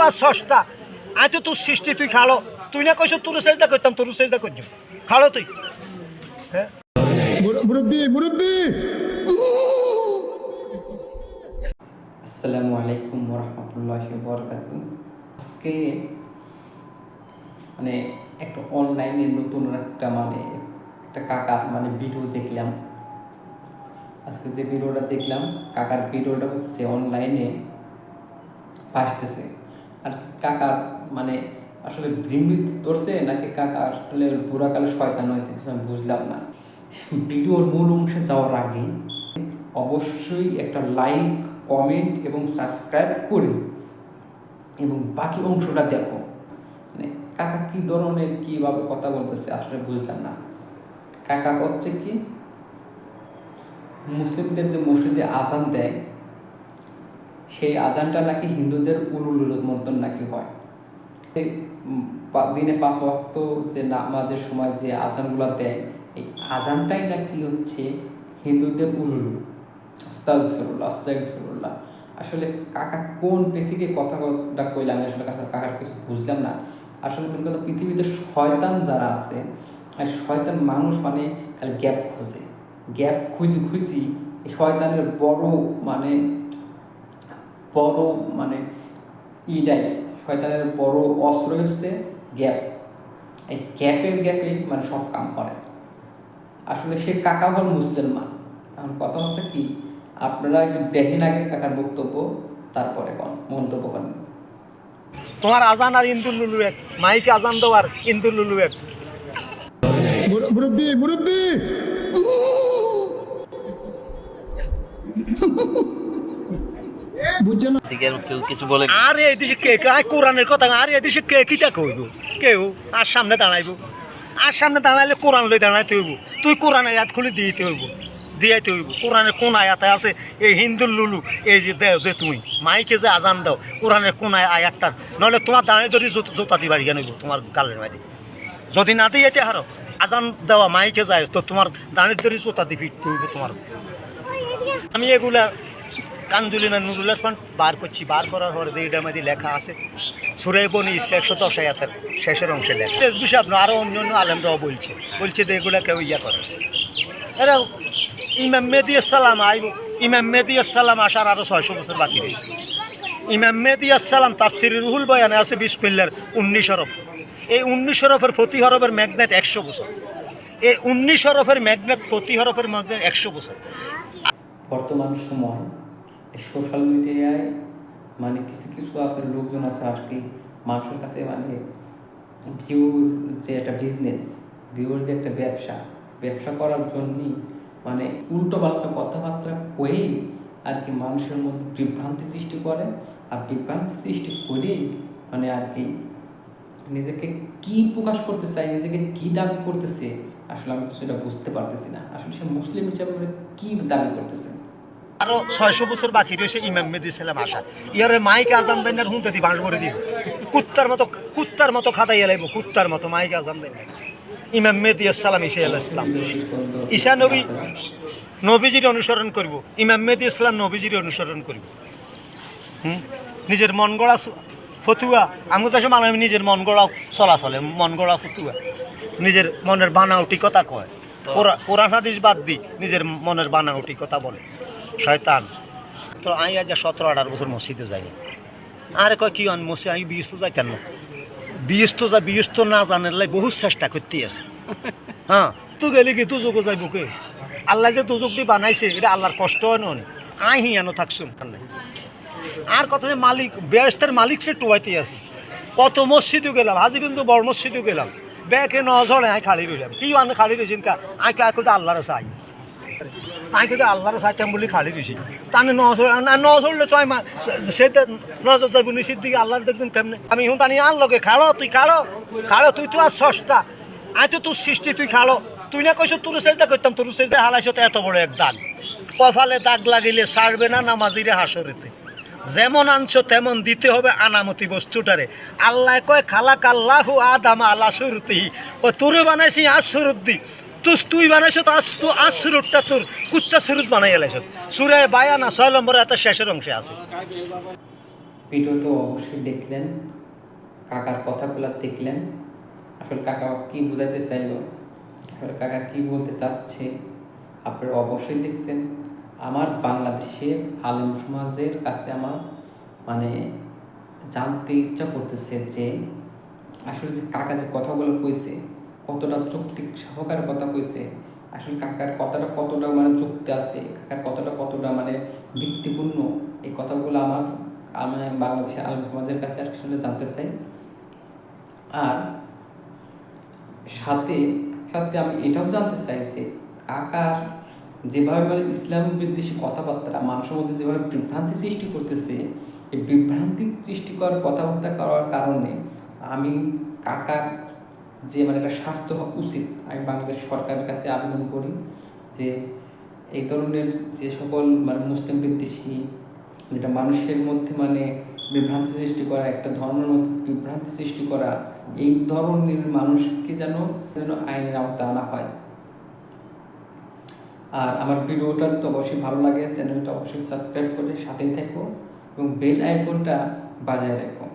আর সস্তা আই তো তোর সৃষ্টি তুই খালো তুই না কইছ তোর চেষ্টা করতাম তোর চেষ্টা করছি খালো তুই হ্যাঁ মুরব্বি মুরব্বি আসসালামু আলাইকুম ওরহমতুল্লাহি ওয়াবারাকাতুহু। আজকে মানে একটা অনলাইনে নতুন একটা কাকার ভিডিও দেখলাম। আজকে যে ভিডিওটা দেখলাম, কাকার ভিডিওটা হচ্ছে অনলাইনে আসতেছে। আর কাকার আসলে ভ্রমিত ধরছে নাকি কাকা আসলে বুড়াকালে শয়তান হয়েছে কিছু আমি বুঝলাম না। ভিডিওর মূল অংশে যাওয়ার আগে অবশ্যই একটা লাইক, কমেন্ট এবং সাবস্ক্রাইব করি এবং বাকি অংশটা দেখো। কাকা কি ধরনের কিভাবে কথা বলতেছে আসলে বুঝলাম না। কাকা হচ্ছে কি, মুসলিমদের যে মসজিদে আজান দেয় সেই আজানটা নাকি হিন্দুদের উলুলুর মতন নাকি হয়। দিনে 5 ওয়াক্ত যে নামাজের সময় যে আজানগুলো দেয় এই আজানটাই নাকি হচ্ছে হিন্দুদের উলুলু। আস্তাগফিরুল্লাহ আস্তাগফিরুল্লাহ। আসলে কাকা কোন বেসিকে কথাটা কইলাম আসলে কাকার কিছু বুঝলাম না। আসলে মেন কথা, পৃথিবীতে শয়তান যারা আছে আর শয়তান মানুষ খালি গ্যাপ খোঁজে, গ্যাপ খুঁজি শয়তানের বড় ইডাই শয়তানের বড় অস্ত্র হচ্ছে গ্যাপ। এই গ্যাপে সব কাম করে। আসলে সে কাকা হল মুসলমান। এখন কথা হচ্ছে কি, আপনারা একটু দেখেন আগে কাকার বক্তব্য, তারপরে মন্তব্য করেন। তোমার আজান আর ইন্দুর লুলু এক, মাইকে আজান দাও আর ইন্দুর লুলু এক। মুরব্বি মুরব্বি বুঝছেন না কেউ কিছু বলে আর এই দেশে কে কোরআনের কথা আর এই দেশে কে কিটা কইব কেউ আর সামনে দাঁড়াইব আর সামনে দাঁড়াইলে কোরআন লই দাঁড়াইতে হইব তুই কোরআনের আয়াত খুলে দিতে হইব দিয়াইতে হইব। কোরআনের কোন আয়াতে আছে এই হিন্দুর লুলু এই যে দেও যে তুমি মাইকে যে আজান দাও কোরআনের কোন আয়াতটার, নইলে তোমার দাঁড়িয়ে ধরে জোতা দিবার গিয়ে নেব তোমার গালের মাঝে। যদি না দিয়ে এতে হারো আজান দেওয়া মাইকে যায় তো তোমার দাঁড়িয়ে ধরে জোতা দিয়ে ফিরতে হইব তোমার। আমি এগুলা কানজুলিনা নুরুল্লাহ খান বার করছি, বার করার পরে এইটার মধ্যে লেখা আছে সূরা বনী ইসরাঈল 110 আয়াতের শেষের অংশে লেখা। বিষয় আপনার আরও অন্য আলেমরাও বলছে যে এগুলা কেউ ইয়া করে। এরা ইমাম মেহদী আসসালাম আইব, ইমাম মেহদী আসসালাম আসার আরও 600 বছর বাকি রয়েছে। ইমাম মেহদী আসসালাম তাফসিরে রুহুল বয়ানে আছে বিসমিল্লাহর 19 হরফ। এই 19 হরফের প্রতি হরফের ম্যাগনেট 100 বছর। এই 19 হরফের ম্যাগনেট প্রতি হরফের ম্যাগনেট 100 বছর। বর্তমান সময় সোশ্যাল মিডিয়ায় কিছু আছে লোকজন আছে আর কি মানুষের কাছে ভিউর যে একটা বিজনেস, ভিউর যে একটা ব্যবসা করার জন্যই উল্টো পাল্টা কথাবার্তা কয়েই আর কি মানুষের মধ্যে বিভ্রান্তি সৃষ্টি করে। আর বিভ্রান্তি সৃষ্টি করেই আর কি নিজেকে কি প্রকাশ করতে চাই, নিজেকে কি দাবি করতেছে আসলে আমি সেটা বুঝতে পারতেছি না। আসলে সে মুসলিম হিসাবে কি দাবি করতেছে। আরো 600 বছর বাকি রয়েছে ইমাম মেহদী সালাম আসা। ইয়ারে মাইকে আজান দেন আর হুঁতে দি বাঁশ ভরে দিব কুত্তার মতো খাতাই এলাইব, কুত্তার মতো মাইকে আজান দেন। ইমাম মেহদী সালাম ঈসা নবীজির অনুসরণ করব, ইমাম মেহদী ইসলাম নবীজির অনুসরণ করব। নিজের মন গড়া ফতুয়া আমি তো মানে নিজের মন গড়া চলাচলে, মন গড়া ফতুয়া নিজের মনের বানাউটি কথা কয়, কোরআন হাদিস বাদ দি নিজের মনের বানাউটি কথা বলে শয়তান। তো আমি আজ 17-18 বছর মসজিদে যাই। আরে কয় কি মসজিদ আমি বিয়স্ত যাই কেন, বিয়স্ত না জানার লাই বহুত চেষ্টা করতে আছে। হ্যাঁ তুই গেলে কি তুজোগো যাইব কে? আল্লাহ যে তুজোগটি বানাইছে এটা আল্লাহর কষ্ট হয় নয়, আই হিয়ানো থাকছুন। আর কথা যে মালিক বেহেশতের মালিক সে টোয়াইতে আছে। কত মসজিদও গেলাম, হাজিগঞ্জ বড় মসজিদও গেলাম, ব্যাকে নজরে আই খালি রইলাম। কি খালি রয়েছেন কা আই কে আল্লাহরে চাই, আই কিন্তু আল্লাহরে চাইতাম বলে খালি রয়েছি। তাহলে নজরলে তো আমি সেটা নজর যাইব নিষিদ্ধ দিকে আল্লাহর দেখবেন কেমনে। আমি হুন তানি আর লগে খালো তুই খালো তুই তো আর সস্তা আই তো তোর সৃষ্টি তুই খালো তুই না কইস তোর চেষ্টা করতাম তোর চেষ্টা হালাইছ তো এত বড় এক দাগ। কপালে দাগ লাগিলে ছাড়বে না নামাজিরে হাসরেতে। যেমন আনছো তেমন দিতে হবে আনামতি বস্তুটারে। আল্লাহ কয় খালাক আল্লাহু আদম আলা সুরতিহি, ও তোরে বানাইছি আর সুরুদ্দি তুই বানাইছ তো আজ সুরুটটা তোর কুত্তা সুরুত বানাই এলাইছ। সূরা বায়ানা 6 নম্বর এত শেষের অংশে আছে। ভিডিও তো অবশ্যই দেখলেন, কাকার কথাগুলো দেখলেন, আসলে কাকা কি বোঝাতে চাইলো, আসলে কাকা কি বলতে চাচ্ছে আপনারা অবশ্যই দেখছেন। আমার বাংলাদেশের আলেম সমাজের কাছে আমার মানে জানতে ইচ্ছা করতেছে যে আসলে যে কাকা যে কথাগুলো কইছে কতটা যৌক্তিক সহকারে কথা কইছে, আসলে কাকার কথাটা কতটা মানে যুক্তি আছে, কাকার কথাটা কতটা মানে ভিত্তিপূর্ণ, এই কথাগুলো আমি বাংলাদেশের আলেম সমাজের কাছে আসলে জানতে চাই। আর সাথে সাথে আমি এটাও জানতে চাই যে কাকার যেভাবে মানে ইসলাম বিদ্বেষী কথাবার্তা মানুষের মধ্যে যেভাবে বিভ্রান্তি সৃষ্টি করতেছে, এই বিভ্রান্তি সৃষ্টি করার কথাবার্তা করার কারণে আমি কাকার যে মানে একটা স্বাস্থ্য হওয়া উচিত, আমি বাংলাদেশ সরকারের কাছে আবেদন করি যে এই ধরনের যে সকল মানে মুসলিম বিদ্বেষী, যেটা মানুষের মধ্যে মানে বিভ্রান্তি সৃষ্টি করা, একটা ধর্মের মধ্যে বিভ্রান্তি সৃষ্টি করা, এই ধরনের মানুষকে যেন যেন আইনের আওতায় আনা হয়। আর আমার ভিডিওটা যদি অবশ্যই ভালো লাগে চ্যানেলটা অবশ্যই সাবস্ক্রাইব করে সাথেই থেকো এবং বেল আইকনটা বাজায় রাখো।